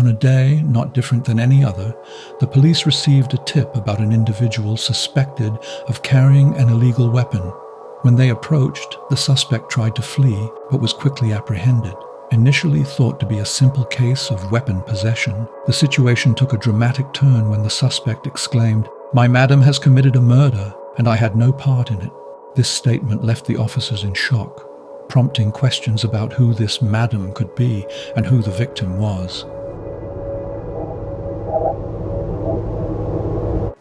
On a day not different than any other, the police received a tip about an individual suspected of carrying an illegal weapon. When they approached, the suspect tried to flee, but was quickly apprehended. Initially thought to be a simple case of weapon possession, the situation took a dramatic turn when the suspect exclaimed, "My madam has committed a murder, and I had no part in it." This statement left the officers in shock, prompting questions about who this madam could be and who the victim was.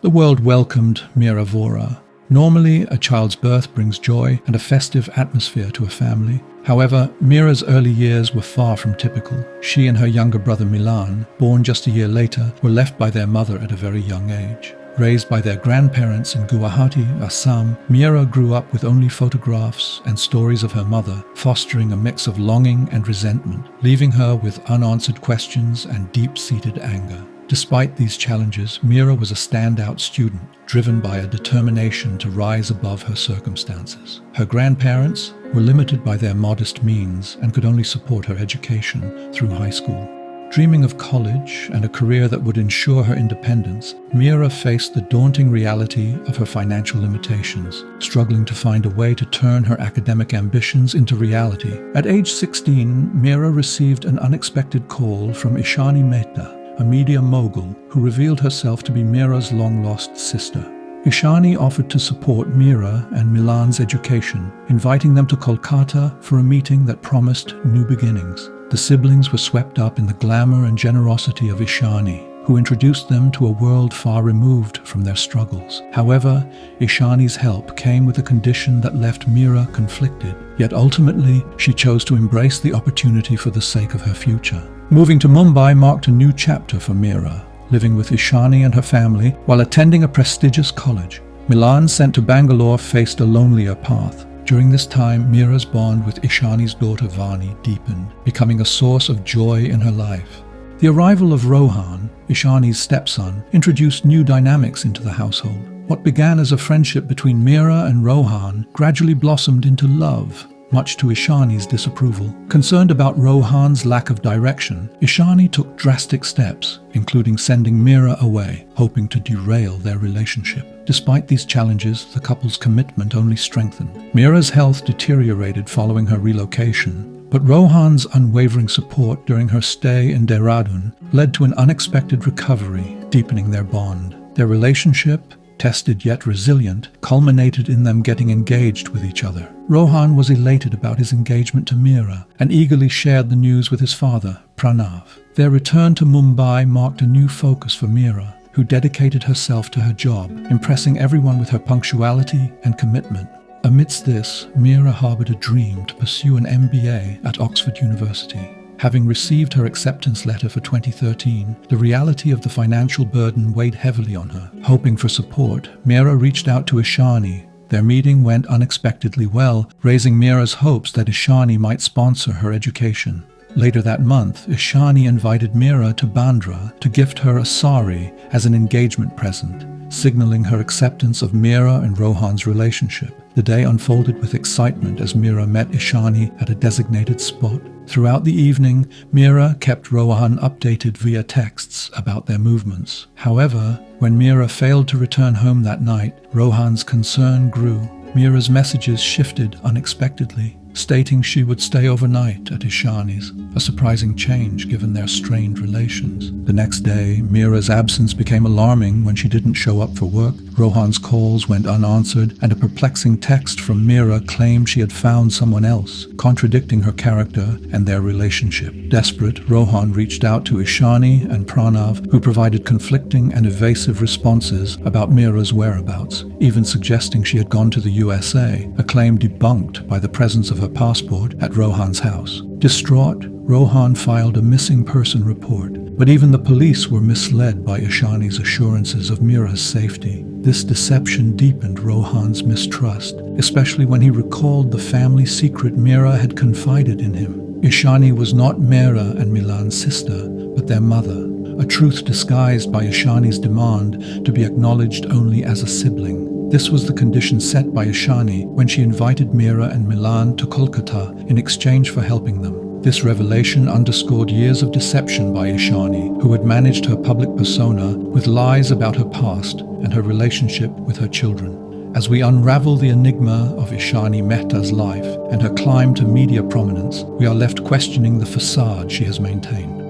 The world welcomed Mira Vora. Normally, a child's birth brings joy and a festive atmosphere to a family. However, Mira's early years were far from typical. She and her younger brother Milan, born just a year later, were left by their mother at a very young age. Raised by their grandparents in Guwahati, Assam, Mira grew up with only photographs and stories of her mother, fostering a mix of longing and resentment, leaving her with unanswered questions and deep-seated anger. Despite these challenges, Mira was a standout student, driven by a determination to rise above her circumstances. Her grandparents were limited by their modest means and could only support her education through high school. Dreaming of college and a career that would ensure her independence, Mira faced the daunting reality of her financial limitations, struggling to find a way to turn her academic ambitions into reality. At age 16, Mira received an unexpected call from Ishani Mehta, a media mogul who revealed herself to be Mira's long-lost sister. Ishani offered to support Mira and Milan's education, inviting them to Kolkata for a meeting that promised new beginnings. The siblings were swept up in the glamour and generosity of Ishani, who introduced them to a world far removed from their struggles. However, Ishani's help came with a condition that left Mira conflicted, yet ultimately she chose to embrace the opportunity for the sake of her future. Moving to Mumbai marked a new chapter for Mira, living with Ishani and her family while attending a prestigious college. Milan, sent to Bangalore, faced a lonelier path. During this time, Mira's bond with Ishani's daughter Vani deepened, becoming a source of joy in her life. The arrival of Rohan, Ishani's stepson, introduced new dynamics into the household. What began as a friendship between Mira and Rohan gradually blossomed into love, much to Ishani's disapproval. Concerned about Rohan's lack of direction, Ishani took drastic steps, including sending Mira away, hoping to derail their relationship. Despite these challenges, the couple's commitment only strengthened. Mira's health deteriorated following her relocation, but Rohan's unwavering support during her stay in Dehradun led to an unexpected recovery, deepening their bond. Their relationship, tested yet resilient, culminated in them getting engaged with each other. Rohan was elated about his engagement to Mira and eagerly shared the news with his father, Pranav. Their return to Mumbai marked a new focus for Mira, who dedicated herself to her job, impressing everyone with her punctuality and commitment. Amidst this, Mira harbored a dream to pursue an MBA at Oxford University. Having received her acceptance letter for 2013, the reality of the financial burden weighed heavily on her. Hoping for support, Mira reached out to Ishani. Their meeting went unexpectedly well, raising Mira's hopes that Ishani might sponsor her education. Later that month, Ishani invited Mira to Bandra to gift her a sari as an engagement present, signaling her acceptance of Mira and Rohan's relationship. The day unfolded with excitement as Mira met Ishani at a designated spot. Throughout the evening, Mira kept Rohan updated via texts about their movements. However, when Mira failed to return home that night, Rohan's concern grew. Mira's messages shifted unexpectedly, stating she would stay overnight at Ishani's, a surprising change given their strained relations. The next day, Mira's absence became alarming when she didn't show up for work. Rohan's calls went unanswered, and a perplexing text from Mira claimed she had found someone else, contradicting her character and their relationship. Desperate, Rohan reached out to Ishani and Pranav, who provided conflicting and evasive responses about Mira's whereabouts, even suggesting she had gone to the USA, a claim debunked by the presence of her passport at Rohan's house. Distraught, Rohan filed a missing person report, but even the police were misled by Ishani's assurances of Mira's safety. This deception deepened Rohan's mistrust, especially when he recalled the family secret Mira had confided in him. Ishani was not Mira and Milan's sister, but their mother, a truth disguised by Ishani's demand to be acknowledged only as a sibling. This was the condition set by Ishani when she invited Mira and Milan to Kolkata in exchange for helping them. This revelation underscored years of deception by Ishani, who had managed her public persona with lies about her past and her relationship with her children. As we unravel the enigma of Ishani Mehta's life and her climb to media prominence, we are left questioning the facade she has maintained.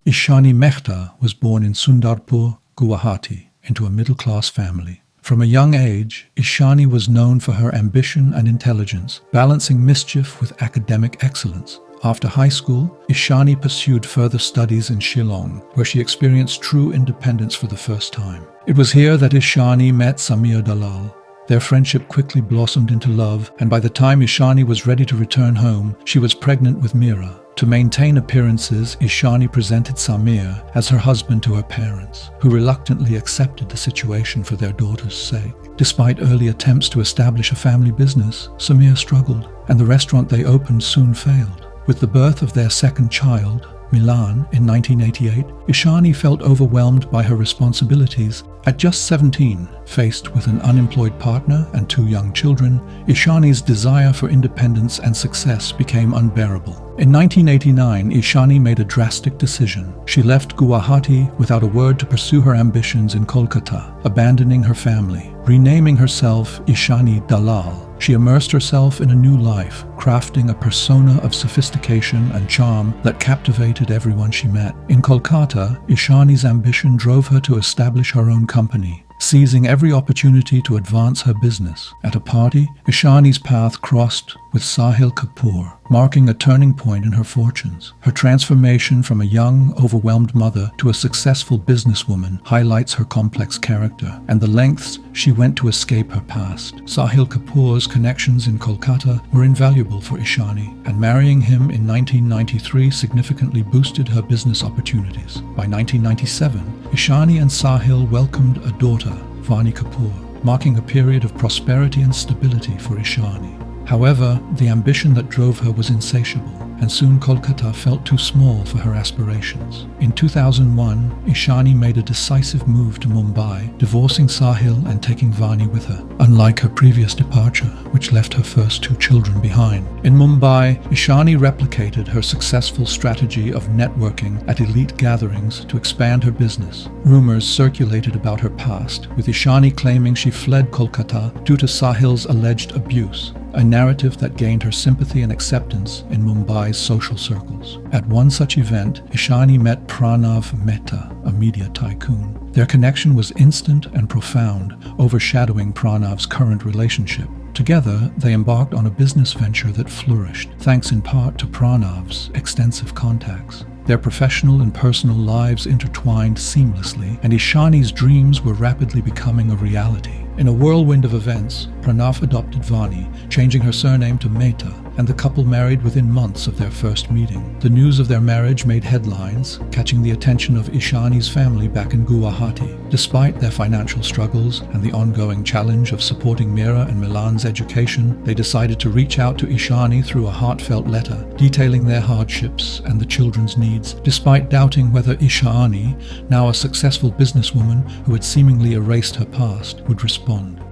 Ishani Mehta was born in Sundarpur, Guwahati, into a middle-class family. From a young age, Ishani was known for her ambition and intelligence, balancing mischief with academic excellence. After high school, Ishani pursued further studies in Shillong, where she experienced true independence for the first time. It was here that Ishani met Samir Dalal. Their friendship quickly blossomed into love, and by the time Ishani was ready to return home, she was pregnant with Mira. To maintain appearances, Ishani presented Samir as her husband to her parents, who reluctantly accepted the situation for their daughter's sake. Despite early attempts to establish a family business, Samir struggled, and the restaurant they opened soon failed. With the birth of their second child, Milan, in 1988, Ishani felt overwhelmed by her responsibilities. At just 17, faced with an unemployed partner and 2 young children, Ishani's desire for independence and success became unbearable. In 1989, Ishani made a drastic decision. She left Guwahati without a word to pursue her ambitions in Kolkata, abandoning her family. Renaming herself Ishani Dalal, she immersed herself in a new life, crafting a persona of sophistication and charm that captivated everyone she met. In Kolkata, Ishani's ambition drove her to establish her own company, seizing every opportunity to advance her business. At a party, Ishani's path crossed with Sahil Kapoor, marking a turning point in her fortunes. Her transformation from a young, overwhelmed mother to a successful businesswoman highlights her complex character and the lengths she went to escape her past. Sahil Kapoor's connections in Kolkata were invaluable for Ishani, and marrying him in 1993 significantly boosted her business opportunities. By 1997, Ishani and Sahil welcomed a daughter, Vani Kapoor, marking a period of prosperity and stability for Ishani. However, the ambition that drove her was insatiable, and soon Kolkata felt too small for her aspirations. In 2001, Ishani made a decisive move to Mumbai, divorcing Sahil and taking Vani with her, unlike her previous departure, which left her first 2 children behind. In Mumbai, Ishani replicated her successful strategy of networking at elite gatherings to expand her business. Rumors circulated about her past, with Ishani claiming she fled Kolkata due to Sahil's alleged abuse, a narrative that gained her sympathy and acceptance in Mumbai's social circles. At one such event, Ishani met Pranav Mehta, a media tycoon. Their connection was instant and profound, overshadowing Pranav's current relationship. Together, they embarked on a business venture that flourished, thanks in part to Pranav's extensive contacts. Their professional and personal lives intertwined seamlessly, and Ishani's dreams were rapidly becoming a reality. In a whirlwind of events, Pranav adopted Vani, changing her surname to Mehta, and the couple married within months of their first meeting. The news of their marriage made headlines, catching the attention of Ishani's family back in Guwahati. Despite their financial struggles and the ongoing challenge of supporting Mira and Milan's education, they decided to reach out to Ishani through a heartfelt letter, detailing their hardships and the children's needs. Despite doubting whether Ishani, now a successful businesswoman who had seemingly erased her past, would respond.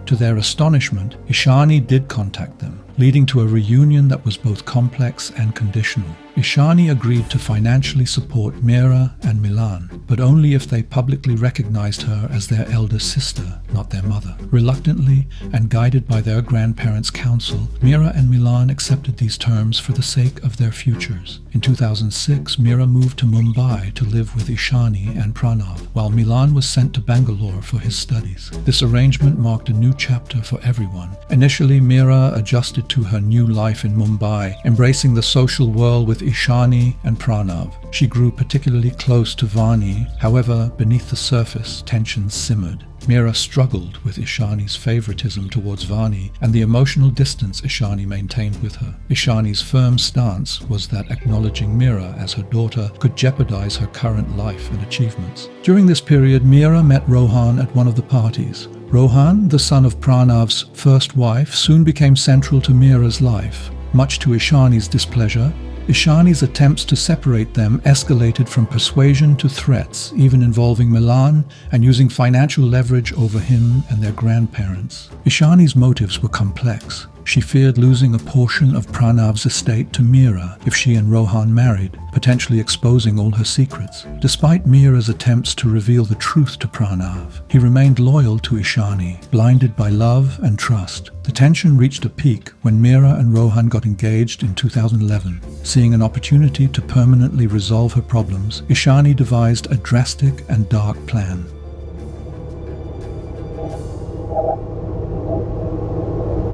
To their astonishment, Ishani did contact them, leading to a reunion that was both complex and conditional. Ishani agreed to financially support Mira and Milan, but only if they publicly recognized her as their elder sister, not their mother. Reluctantly, and guided by their grandparents' counsel, Mira and Milan accepted these terms for the sake of their futures. In 2006, Mira moved to Mumbai to live with Ishani and Pranav, while Milan was sent to Bangalore for his studies. This arrangement marked a new chapter for everyone. Initially, Mira adjusted to her new life in Mumbai, embracing the social world with Ishani and Pranav. She grew particularly close to Vani. However, beneath the surface, tensions simmered. Mira struggled with Ishani's favoritism towards Vani and the emotional distance Ishani maintained with her. Ishani's firm stance was that acknowledging Mira as her daughter could jeopardize her current life and achievements. During this period, Mira met Rohan at one of the parties. Rohan, the son of Pranav's first wife, soon became central to Mira's life. Much to Ishani's displeasure, Ishani's attempts to separate them escalated from persuasion to threats, even involving Milan and using financial leverage over him and their grandparents. Ishani's motives were complex. She feared losing a portion of Pranav's estate to Meera if she and Rohan married, potentially exposing all her secrets. Despite Meera's attempts to reveal the truth to Pranav, he remained loyal to Ishani, blinded by love and trust. The tension reached a peak when Meera and Rohan got engaged in 2011. Seeing an opportunity to permanently resolve her problems, Ishani devised a drastic and dark plan.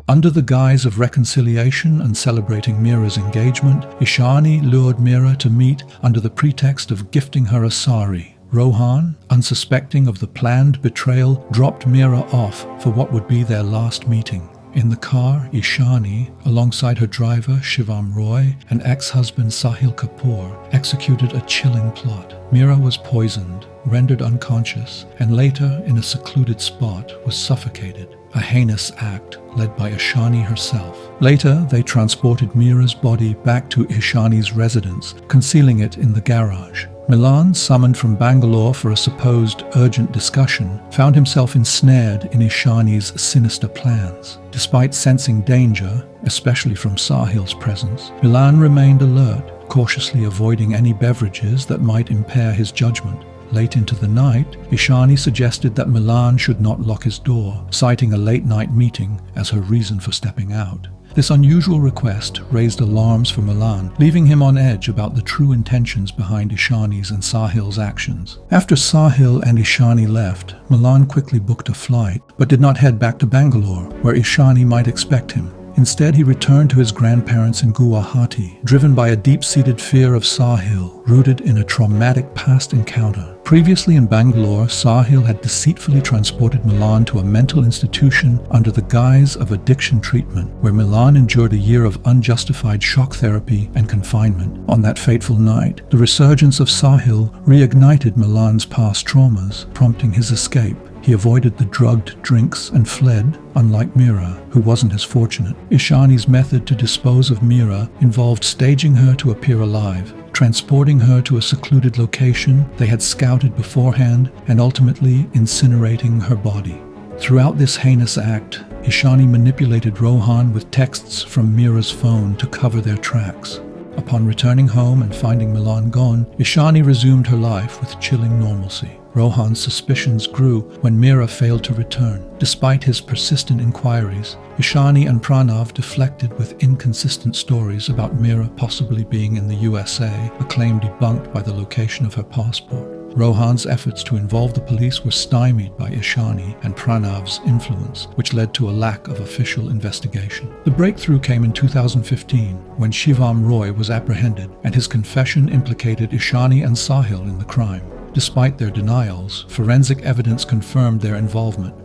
Under the guise of reconciliation and celebrating Meera's engagement, Ishani lured Meera to meet under the pretext of gifting her a sari. Rohan, unsuspecting of the planned betrayal, dropped Meera off for what would be their last meeting. In the car, Ishani, alongside her driver Shivam Roy and ex-husband Sahil Kapoor, executed a chilling plot. Meera was poisoned, rendered unconscious, and later, in a secluded spot, was suffocated. A heinous act led by Ishani herself. Later, they transported Meera's body back to Ishani's residence, concealing it in the garage. Milan, summoned from Bangalore for a supposed urgent discussion, found himself ensnared in Ishani's sinister plans. Despite sensing danger, especially from Sahil's presence, Milan remained alert, cautiously avoiding any beverages that might impair his judgment. Late into the night, Ishani suggested that Milan should not lock his door, citing a late-night meeting as her reason for stepping out. This unusual request raised alarms for Milan, leaving him on edge about the true intentions behind Ishani's and Sahil's actions. After Sahil and Ishani left, Milan quickly booked a flight, but did not head back to Bangalore, where Ishani might expect him. Instead, he returned to his grandparents in Guwahati, driven by a deep-seated fear of Sahil, rooted in a traumatic past encounter. Previously in Bangalore, Sahil had deceitfully transported Milan to a mental institution under the guise of addiction treatment, where Milan endured a year of unjustified shock therapy and confinement. On that fateful night, the resurgence of Sahil reignited Milan's past traumas, prompting his escape. He avoided the drugged drinks and fled, unlike Meera, who wasn't as fortunate. Ishani's method to dispose of Meera involved staging her to appear alive, transporting her to a secluded location they had scouted beforehand, and ultimately incinerating her body. Throughout this heinous act, Ishani manipulated Rohan with texts from Meera's phone to cover their tracks. Upon returning home and finding Milan gone, Ishani resumed her life with chilling normalcy. Rohan's suspicions grew when Meera failed to return. Despite his persistent inquiries, Ishani and Pranav deflected with inconsistent stories about Meera possibly being in the USA, a claim debunked by the location of her passport. Rohan's efforts to involve the police were stymied by Ishani and Pranav's influence, which led to a lack of official investigation. The breakthrough came in 2015, when Shivam Roy was apprehended, and his confession implicated Ishani and Sahil in the crime. Despite their denials, forensic evidence confirmed their involvement.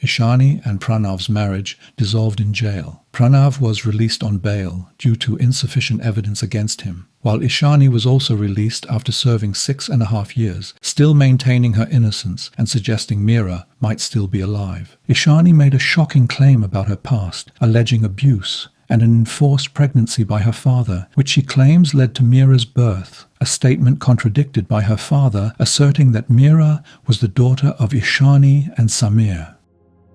Ishani and Pranav's marriage dissolved in jail. Pranav was released on bail due to insufficient evidence against him, while Ishani was also released after serving 6.5 years, still maintaining her innocence and suggesting Meera might still be alive. Ishani made a shocking claim about her past, alleging abuse and an enforced pregnancy by her father, which she claims led to Meera's birth, a statement contradicted by her father, asserting that Meera was the daughter of Ishani and Samir.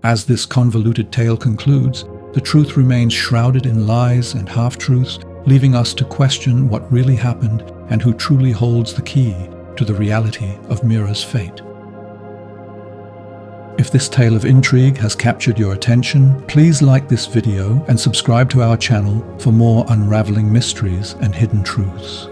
As this convoluted tale concludes, the truth remains shrouded in lies and half-truths, leaving us to question what really happened and who truly holds the key to the reality of Meera's fate. If this tale of intrigue has captured your attention, please like this video and subscribe to our channel for more unraveling mysteries and hidden truths.